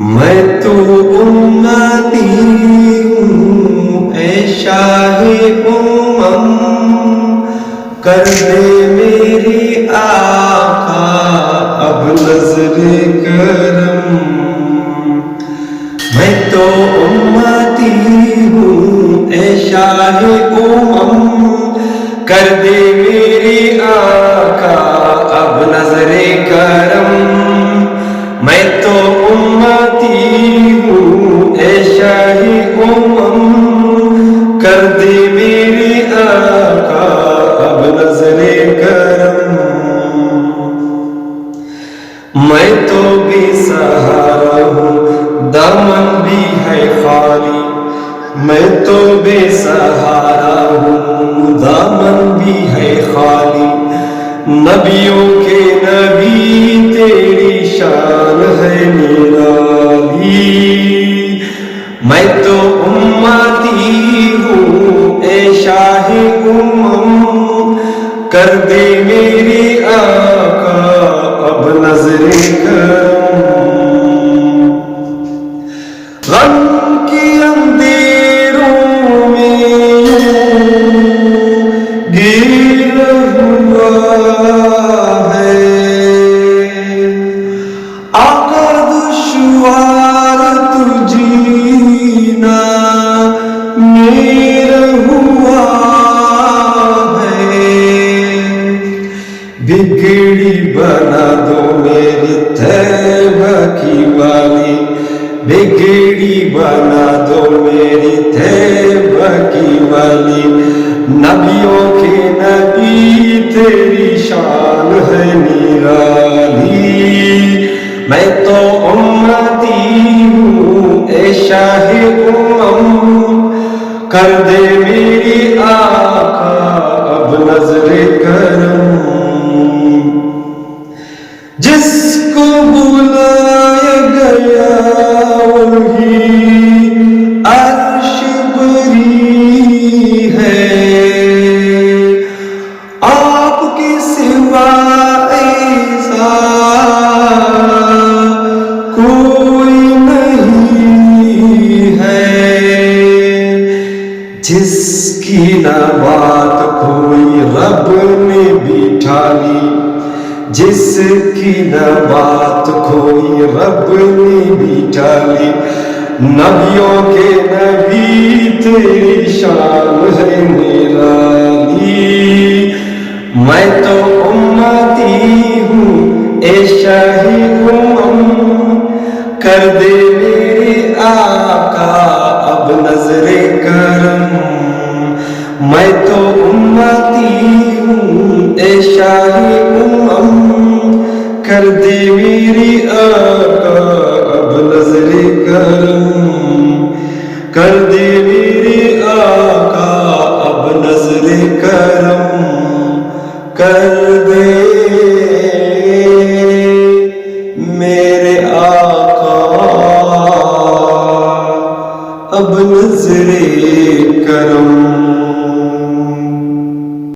میں تو امتی ہوں اے شاہ امم، کر دے میری آقا اب نظر کرم۔ میں تو امتی ہوں اے شاہ امم، کر دے میری آقا اب نظر کرم۔ میں تو امتی ہوں اے شاہ امم، کر دے میری آقا اب نظر کرم۔ میں تو بے سہارا ہوں دامن بھی ہے خالی، میں تو بے سہارا ہوں دامن بھی ہے خالی، نبیوں کے نبی تیری شان ہے نرالی۔ میں تو امتی ہوں اے شاہ امم، کر دے میری آقا اب نظر کرم۔ غم کی اندھیروں میں گر ہوا ہے آقا، دشوار تو جینا میرا ہوا ہے، بگڑی بنا دو میری طیبہ کی والی، بگڑی بنا دو میری طیبہ کی والی، نبیوں کے نبی تیری شان ہے نرالی۔ میں تو امتی ہوں اے شاہ امم، کر دے میری آقا اب نظر کرم۔ جس کو بلایا گیا وہی عرش بری ہے، آپ کے سوا ایسا کوئی نہیں ہے، جس کی نہ بات کوئی رب نے بٹھا لی، جس کی نہ بات کوئی رب نے بٹھا لی، نبیوں کے نبی تیری شان ہے نرالی۔ میں تو امتی ہوں اے شاہ امم، کر دے میری آقا اب نظر کرم۔ میں تو امتی ہوں اے شاہ امم، کر دے میری آقا اب نظر کرم، کر دے میری آقا اب نظر کرم، کر دے میرے آقا اب نظر